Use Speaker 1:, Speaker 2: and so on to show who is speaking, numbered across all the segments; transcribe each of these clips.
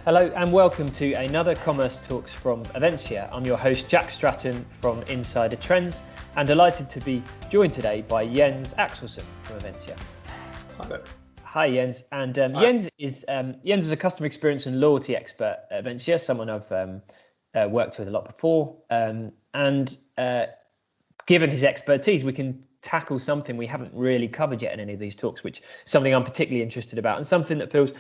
Speaker 1: Hello and welcome to another Commerce Talks from Avensia. I'm your host Jack Stratton from Insider Trends and delighted to be joined today by Jens Axelsson from Avensia.
Speaker 2: Hello.
Speaker 1: Hi Jens, and
Speaker 2: Hi.
Speaker 1: Jens is a customer experience and loyalty expert at Avensia, someone I've worked with a lot before, and given his expertise, we can tackle something we haven't really covered yet in any of these talks, which is something I'm particularly interested about and something that feels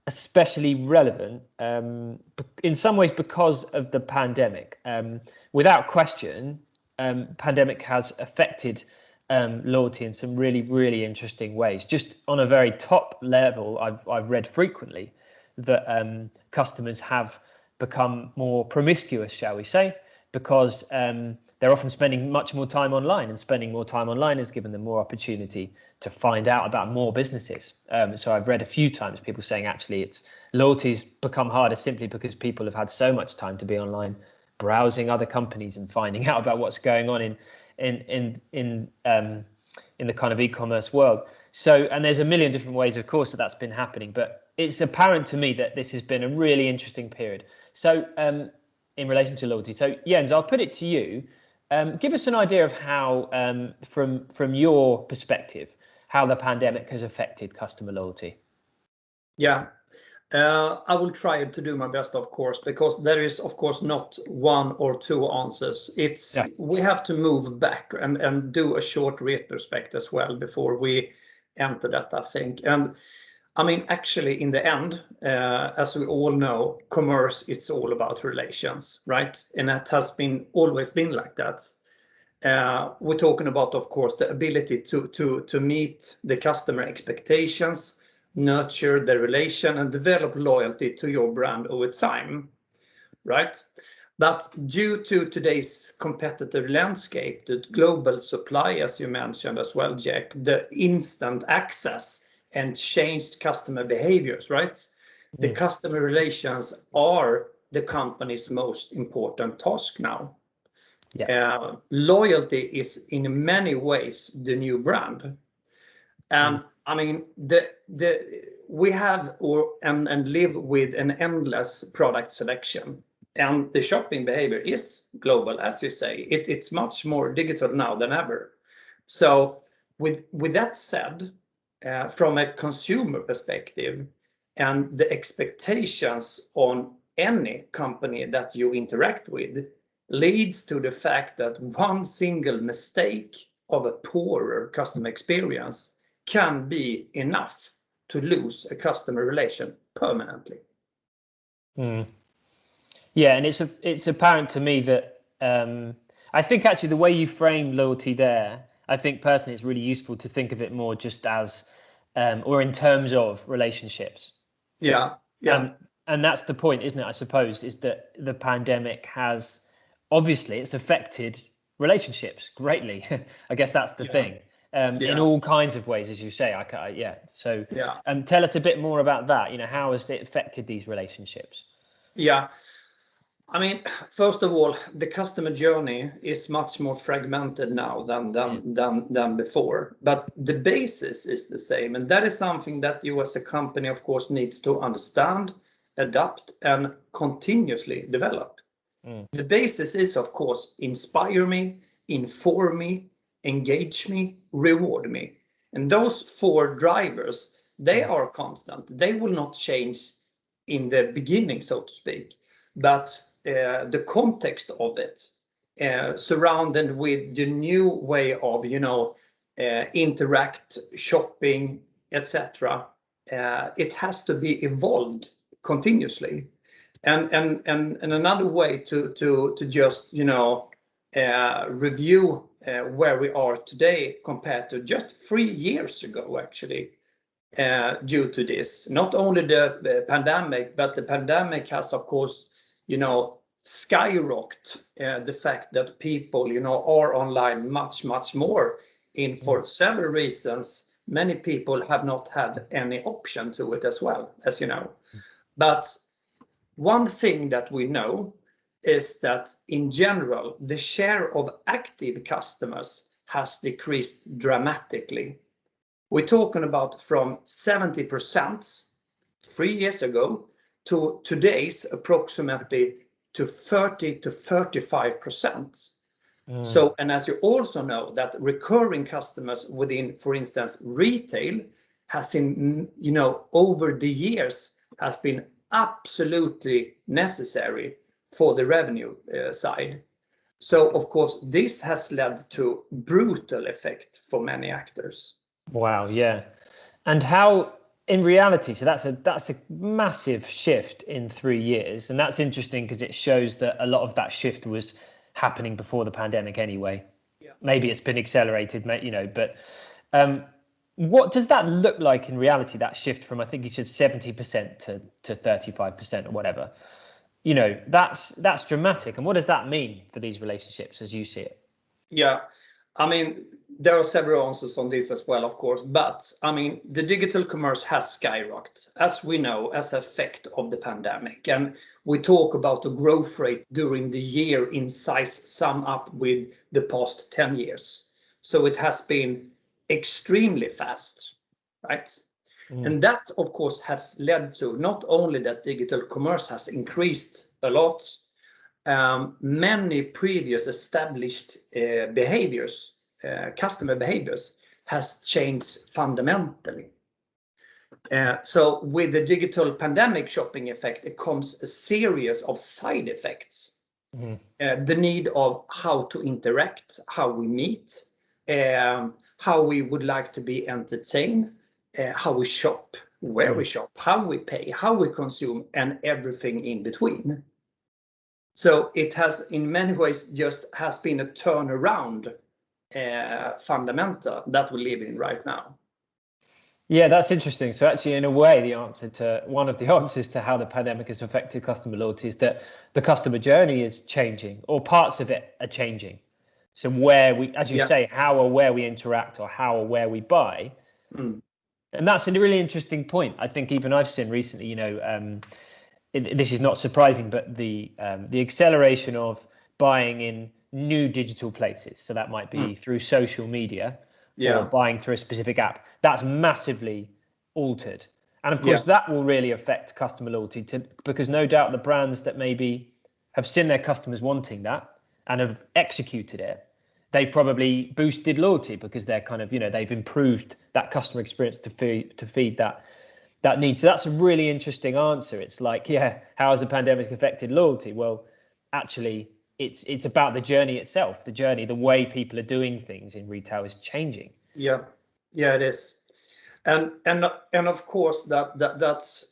Speaker 1: especially relevant in some ways because of the pandemic. Without question, pandemic has affected loyalty in some really, really interesting ways. Just on a very top level, I've read frequently that customers have become more promiscuous, shall we say, because they're often spending much more time online, and spending more time online has given them more opportunity to find out about more businesses. So I've read a few times people saying actually loyalty's become harder simply because people have had so much time to be online, browsing other companies and finding out about what's going on in the kind of e-commerce world. So, and there's a million different ways, of course, that's been happening, but it's apparent to me that this has been a really interesting period. So, in relation to loyalty, so Jens, I'll put it to you. Give us an idea of how, from your perspective, how the pandemic has affected customer loyalty.
Speaker 2: Yeah, I will try to do my best, of course, because there is, of course, not one or two answers. We have to move back and do a short retrospect as well before we enter that, I think. And I mean, actually, in the end, as we all know, commerce, it's all about relations, right? And that has always been like that. We're talking about, of course, the ability to meet the customer expectations, nurture the relation, and develop loyalty to your brand over time, right? But due to today's competitive landscape, the global supply, as you mentioned as well, Jack, the instant access and changed customer behaviors, right? The customer relations are the company's most important task now.
Speaker 1: Yeah.
Speaker 2: Loyalty is in many ways the new brand. And I mean, we have and live with an endless product selection, and the shopping behavior is global, as you say. It's much more digital now than ever. So with that said, from a consumer perspective, and the expectations on any company that you interact with leads to the fact that one single mistake of a poorer customer experience can be enough to lose a customer relation permanently.
Speaker 1: Yeah, and it's apparent to me that I think actually the way you frame loyalty there, I think personally it's really useful to think of it more just as or in terms of relationships.
Speaker 2: Yeah.
Speaker 1: And that's the point, isn't it? I suppose, is that the pandemic has obviously it's affected relationships greatly. I guess that's the thing. In all kinds of ways, as you say. So tell us a bit more about that. You know, how has it affected these relationships?
Speaker 2: Yeah. I mean, first of all, the customer journey is much more fragmented now than before, but the basis is the same, and that is something that you as a company, of course, needs to understand, adapt, and continuously develop. The basis is, of course, inspire me, inform me, engage me, reward me, and those four drivers, they are constant. They will not change in the beginning, so to speak, but the context of it, surrounded with the new way of, interact, shopping, etc. It has to be evolved continuously. And another way to just review where we are today compared to just 3 years ago, actually, due to this. Not only the pandemic, but the pandemic has, of course, skyrocketed the fact that people, are online much more. For several reasons, many people have not had any option to it as well, as you know. But one thing that we know is that in general, the share of active customers has decreased dramatically. We're talking about from 70% 3 years ago to today's approximately to 30 to 35%. So, and as you also know, that recurring customers within, for instance, retail has in, over the years has been absolutely necessary for the revenue side. So, of course, this has led to brutal effect for many actors.
Speaker 1: Wow, yeah. And how, in reality, so that's a massive shift in 3 years, and that's interesting because it shows that a lot of that shift was happening before the pandemic anyway.
Speaker 2: Yeah.
Speaker 1: Maybe it's been accelerated, but what does that look like in reality? That shift from, I think you said 70% to 35% or whatever. That's dramatic. And what does that mean for these relationships as you see it?
Speaker 2: Yeah, I mean, there are several answers on this as well, of course, but I mean, the digital commerce has skyrocketed, as we know, as an effect of the pandemic. And we talk about the growth rate during the year in size sum up with the past 10 years. So it has been extremely fast, right? And that, of course, has led to not only that digital commerce has increased a lot, many previous established behaviors, customer behaviors, has changed fundamentally. So with the digital pandemic shopping effect, it comes a series of side effects. The need of how to interact, how we meet, how we would like to be entertained, how we shop, where we shop, how we pay, how we consume, and everything in between. So it has, in many ways, just has been a turnaround fundamental that we live in right now.
Speaker 1: Yeah, that's interesting. So actually, in a way, one of the answers to how the pandemic has affected customer loyalty is that the customer journey is changing, or parts of it are changing. So where we, as you say, how or where we interact, or how or where we buy. And that's a really interesting point. I think even I've seen recently, this is not surprising, but the acceleration of buying in new digital places. So that might be through social media or buying through a specific app. That's massively altered. And of course, that will really affect customer loyalty because no doubt the brands that maybe have seen their customers wanting that and have executed it, they probably boosted loyalty because they're kind of, they've improved that customer experience to feed that need. So that's a really interesting answer. It's like, how has the pandemic affected loyalty? Well, actually, it's about the journey itself. The way people are doing things in retail is changing.
Speaker 2: Yeah, it is. And of course that's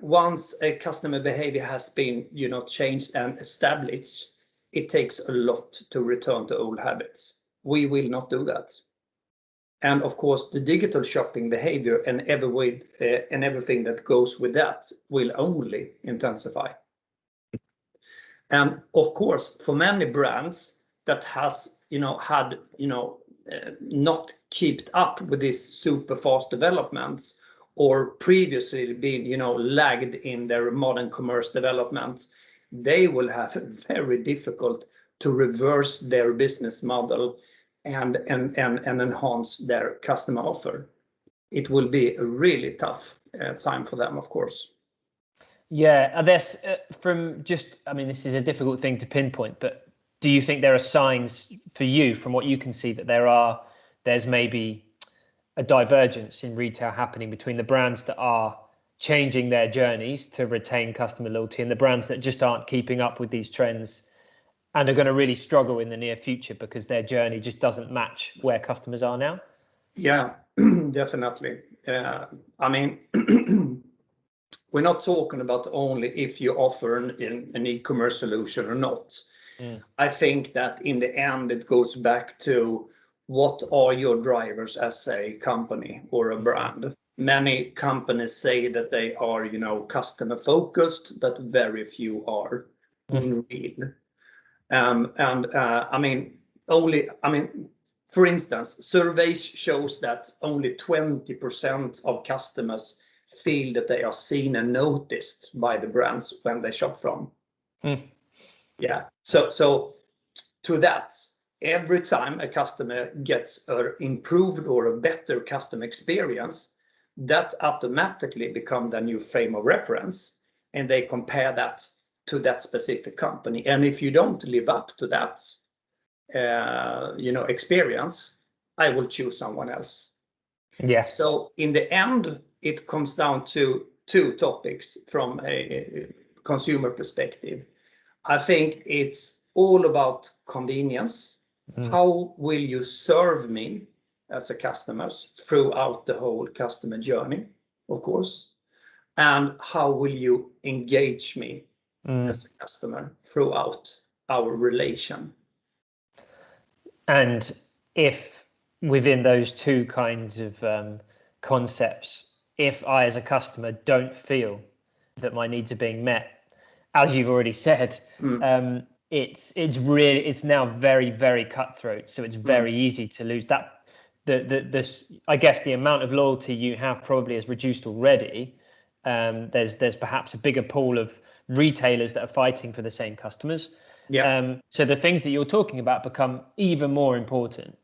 Speaker 2: once a customer behavior has been changed and established, it takes a lot to return to old habits. We will not do that. And of course, the digital shopping behavior and everything that goes with that will only intensify. And of course, for many brands that has had not kept up with these super fast developments, or previously been lagged in their modern commerce development, they will have very difficult to reverse their business model and enhance their customer offer. It will be a really tough time for them, of course.
Speaker 1: Yeah, this this is a difficult thing to pinpoint, but do you think there are signs for you, from what you can see, that there's maybe a divergence in retail happening between the brands that are changing their journeys to retain customer loyalty and the brands that just aren't keeping up with these trends and are going to really struggle in the near future because their journey just doesn't match where customers are now?
Speaker 2: Yeah, definitely. I mean, we're not talking about only if you offer an e-commerce solution or not. I think that in the end, it goes back to what are your drivers as a company or a brand. Many companies say that they are, customer focused, but very few are in real. For instance, surveys shows that only 20% of customers feel that they are seen and noticed by the brands when they shop from. Yeah. So to that, every time a customer gets an improved or a better customer experience, that automatically becomes a new frame of reference. and they compare that to that specific company. And if you don't live up to that, experience, I will choose someone else.
Speaker 1: Yeah.
Speaker 2: So in the end, it comes down to two topics from a consumer perspective. I think it's all about convenience. How will you serve me as a customer throughout the whole customer journey, of course? And how will you engage me as a customer throughout our relation?
Speaker 1: And if within those two kinds of concepts, if I as a customer don't feel that my needs are being met, as you've already said, it's now very, very cutthroat. So it's very easy to lose that. I guess the amount of loyalty you have probably is reduced already. There's perhaps a bigger pool of retailers that are fighting for the same customers. So the things that you're talking about become even more important,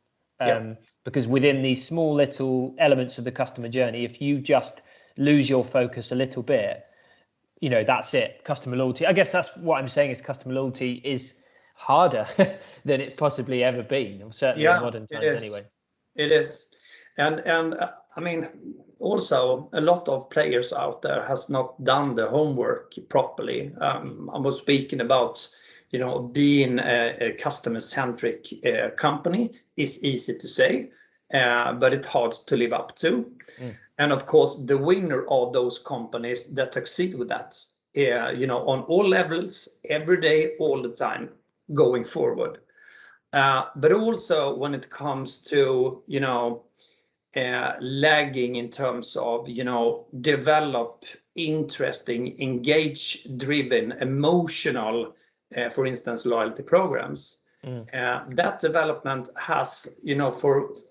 Speaker 1: because within these small little elements of the customer journey, if you just lose your focus a little bit, that's it. Customer loyalty. I guess that's what I'm saying is customer loyalty is harder than it's possibly ever been, or certainly in modern times anyway.
Speaker 2: It is. And I mean, also a lot of players out there has not done the homework properly. I was speaking about, being a customer-centric company is easy to say, but it's hard to live up to. And of course, the winner of those companies that succeed with that, on all levels, every day, all the time, going forward. But also when it comes to, lagging in terms of, develop interesting, engage-driven, emotional, for instance, loyalty programs. That development has,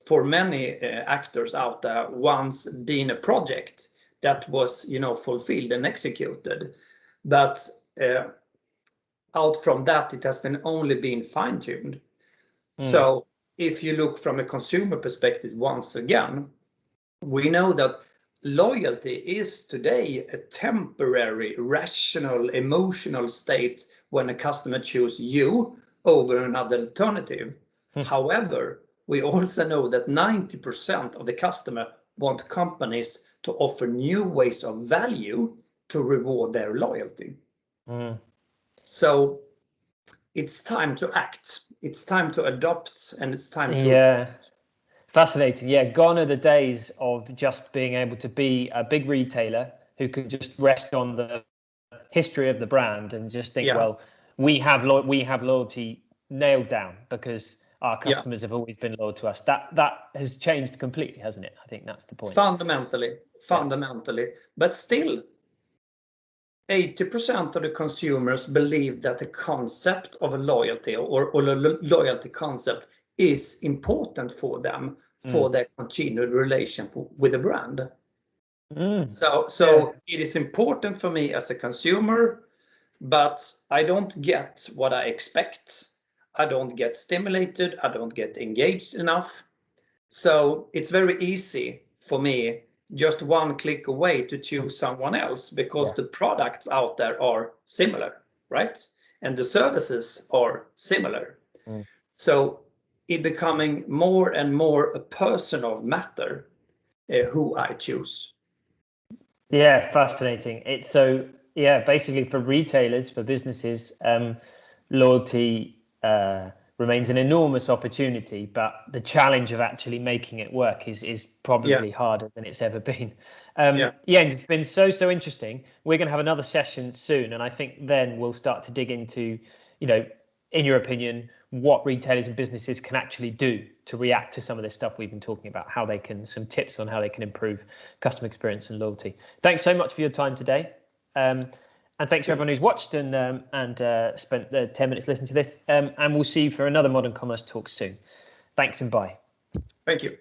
Speaker 2: for many actors out there, once been a project that was, fulfilled and executed. But out from that, it has only been fine-tuned. So if you look from a consumer perspective, once again, we know that loyalty is today a temporary, rational, emotional state when a customer chooses you over another alternative. However, we also know that 90% of the customer want companies to offer new ways of value to reward their loyalty. So it's time to act. It's time to adopt, and it's time to
Speaker 1: Fascinating. Yeah, gone are the days of just being able to be a big retailer who could just rest on the history of the brand and just think, well, we have loyalty nailed down because our customers have always been loyal to us. That has changed completely, hasn't it? I think that's the point.
Speaker 2: Fundamentally. But still, 80% of the consumers believe that the concept of a loyalty or a loyalty concept is important for them for their continued relationship with the brand. So it is important for me as a consumer, but I don't get what I expect. I don't get stimulated. I don't get engaged enough. So it's very easy for me, just one click away, to choose someone else because the products out there are similar, right? And the services are similar. So it becoming more and more a personal matter who I choose.
Speaker 1: Yeah, fascinating. It's so, basically for retailers, for businesses, loyalty remains an enormous opportunity, but the challenge of actually making it work is probably harder than it's ever been. It's been so interesting. We're going to have another session soon, and I think then we'll start to dig into, in your opinion, what retailers and businesses can actually do to react to some of this stuff we've been talking about, some tips on how they can improve customer experience and loyalty. Thanks so much for your time today. And thanks for everyone who's watched and spent 10 minutes listening to this. And we'll see you for another Modern Commerce Talk soon. Thanks and bye.
Speaker 2: Thank you.